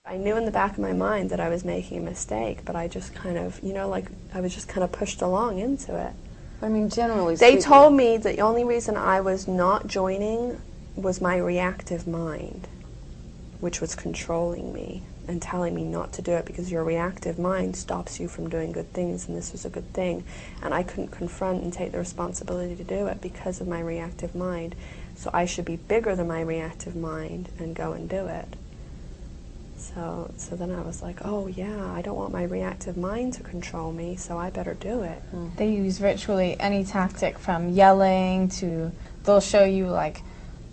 I knew in the back of my mind that I was making a mistake, but I just kind of, you know, like I was just kind of pushed along into it. I mean, generally They speaking, told me the only reason I was not joining was my reactive mind, which was controlling me and telling me not to do it because your reactive mind stops you from doing good things, and this was a good thing. And I couldn't confront and take the responsibility to do it because of my reactive mind. So I should be bigger than my reactive mind and go and do it. So then I was like, oh yeah, I don't want my reactive mind to control me, so I better do it. They use virtually any tactic, from yelling to, they'll show you like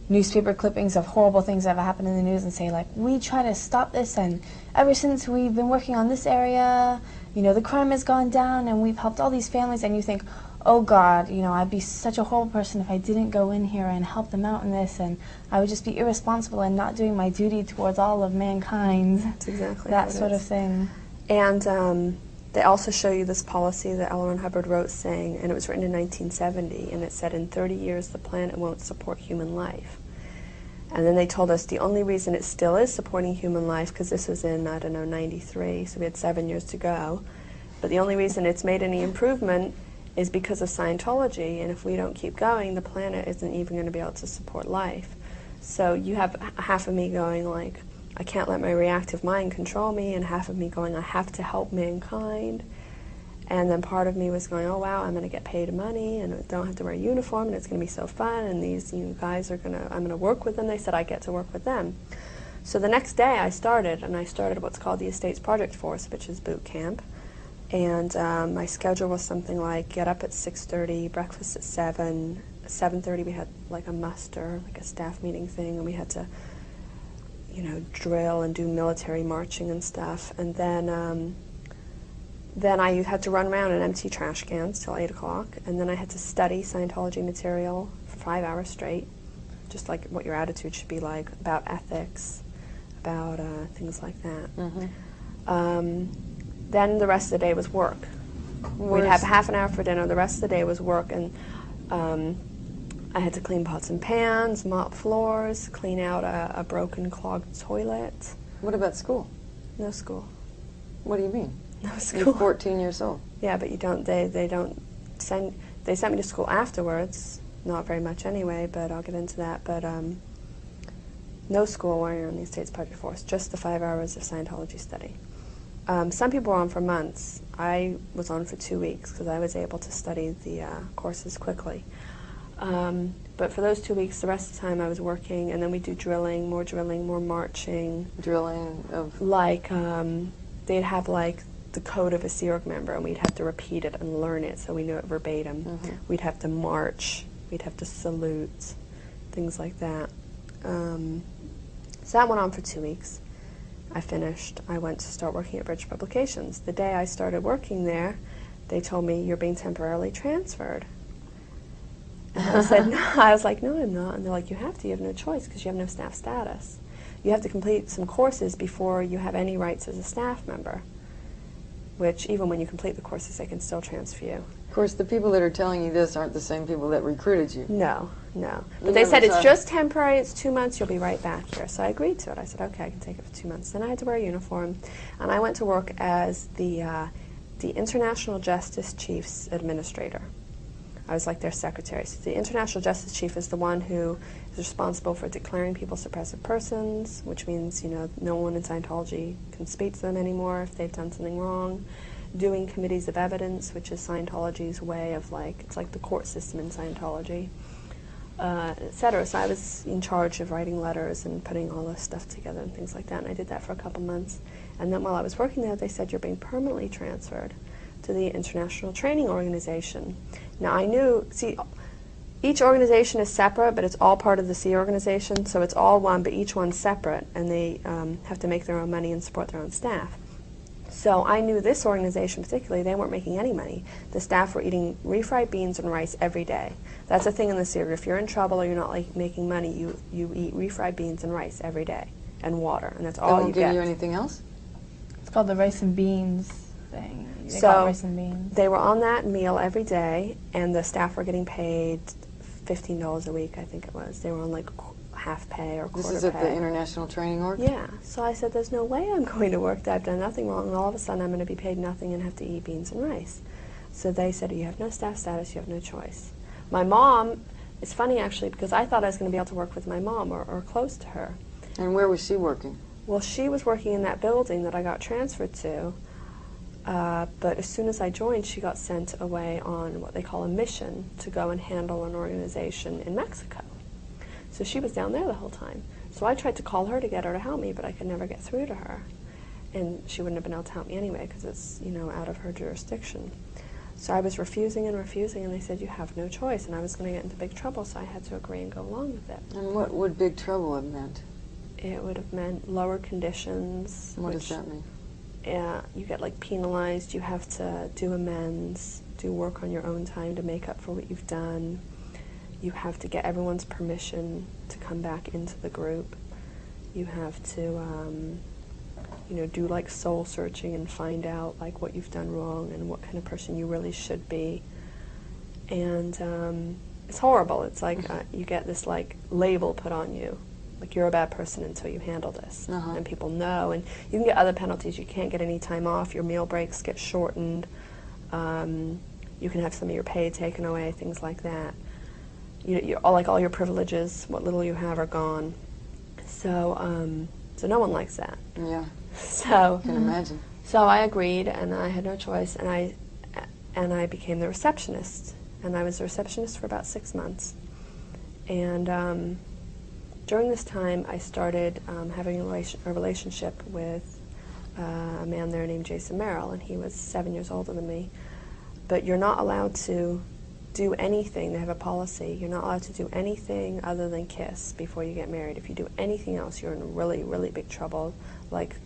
newspaper clippings of horrible things that have happened in the news and say like, we try to stop this, and ever since we've been working on this area, you know, the crime has gone down and we've helped all these families, and you think, oh God, you know, I'd be such a horrible person if I didn't go in here and help them out in this, and I would just be irresponsible and not doing my duty towards all of mankind. That's exactly that sort of thing. And they also show you this policy that L. Ron Hubbard wrote saying, and it was written in 1970, and it said in 30 years the planet won't support human life. And then they told us the only reason it still is supporting human life, because this was in, I don't know, 93, so we had 7 years to go, but the only reason it's made any improvement is because of Scientology, and if we don't keep going, the planet isn't even going to be able to support life. So you have half of me going like, I can't let my reactive mind control me, and half of me going, I have to help mankind. And then part of me was going, oh wow, I'm going to get paid money, and I don't have to wear a uniform, and it's going to be so fun, and these guys are I'm going to work with them. They said I get to work with them. So the next day I started what's called the Estates Project Force, which is boot camp. And my schedule was something like get up at 6:30, breakfast at 7, 7:30 we had like a muster, like a staff meeting thing, and we had to, you know, drill and do military marching and stuff. And then I had to run around and empty trash cans till 8 o'clock, and then I had to study Scientology material for 5 hours straight, just like what your attitude should be like, about ethics, about things like that. Mm-hmm. Then the rest of the day was work. We'd have half an hour for dinner. The rest of the day was work, and I had to clean pots and pans, mop floors, clean out a broken, clogged toilet. What about school? No school. What do you mean? No school. You're 14 years old. Yeah, but you don't. They don't send. They sent me to school afterwards. Not very much anyway, but I'll get into that. But no school while you're on the Estates Project Force. Just the 5 hours of Scientology study. Some people were on for months. I was on for 2 weeks because I was able to study the courses quickly. But for those 2 weeks, the rest of the time I was working, and then we do drilling, more marching. Drilling of? Like, they'd have like the code of a Sea Org member, and we'd have to repeat it and learn it so we knew it verbatim. Mm-hmm. We'd have to march, we'd have to salute, things like that. So that went on for 2 weeks. I finished. I went to start working at British Publications. The day I started working there, they told me, you're being temporarily transferred. And I said, no. I was like, no, I'm not. And they're like, you have to. You have no choice because you have no staff status. You have to complete some courses before you have any rights as a staff member, which even when you complete the courses, they can still transfer you. Of course, the people that are telling you this aren't the same people that recruited you. No, no. But they said, it's just temporary, it's 2 months, you'll be right back here. So I agreed to it. I said, okay, I can take it for 2 months. Then I had to wear a uniform, and I went to work as the International Justice Chief's administrator. I was like their secretary. So the International Justice Chief is the one who is responsible for declaring people suppressive persons, which means, you know, no one in Scientology can speak to them anymore if they've done something wrong. Doing committees of evidence, which is Scientology's way of like, it's like the court system in Scientology, etc. So I was in charge of writing letters and putting all this stuff together and things like that, and I did that for a couple months. And then while I was working there, they said, you're being permanently transferred to the International Training Organization. Now I knew, see, each organization is separate, but it's all part of the Sea Organization, so it's all one, but each one's separate, and they have to make their own money and support their own staff. So I knew this organization particularly, they weren't making any money. The staff were eating refried beans and rice every day. That's a thing in the Sea Org. If you're in trouble or you're not like making money, you eat refried beans and rice every day, and water, and that's all you get. They won't give you anything else? It's called the rice and beans thing. They So call it rice and beans. they were on that meal every day, and the staff were getting paid $15 a week, I think it was. They were on like half pay or quarter pay. This is at the International Training Org? Yeah. So I said, there's no way I'm going to work that I've done nothing wrong, and all of a sudden I'm going to be paid nothing and have to eat beans and rice. So they said, you have no staff status, you have no choice. My mom, it's funny actually, because I thought I was going to be able to work with my mom or close to her. And where was she working? Well, she was working in that building that I got transferred to, but as soon as I joined, she got sent away on what they call a mission to go and handle an organization in Mexico. So she was down there the whole time. So I tried to call her to get her to help me, but I could never get through to her. And she wouldn't have been able to help me anyway, because it's, you know, out of her jurisdiction. So I was refusing, and they said, you have no choice, and I was going to get into big trouble, so I had to agree and go along with it. And what would big trouble have meant? It would have meant lower conditions. What does that mean? Yeah, you get like penalized, you have to do amends, do work on your own time to make up for what you've done. You have to get everyone's permission to come back into the group. You have to you know, do like soul searching and find out like what you've done wrong and what kind of person you really should be. And it's horrible. It's like you get this like label put on you, like you're a bad person until you handle this. And people know. And you can get other penalties. You can't get any time off. Your meal breaks get shortened. You can have some of your pay taken away, things like that. All your privileges, what little you have, are gone. So so no one likes that. Yeah. So I can imagine. So I agreed, and I had no choice, and I became the receptionist, and I was a receptionist for about 6 months. And during this time, I started having a relationship with a man there named Jason Merrill, and he was 7 years older than me. But you're not allowed to do anything. They have a policy. You're not allowed to do anything other than kiss before you get married. If you do anything else, you're in really, really big trouble, like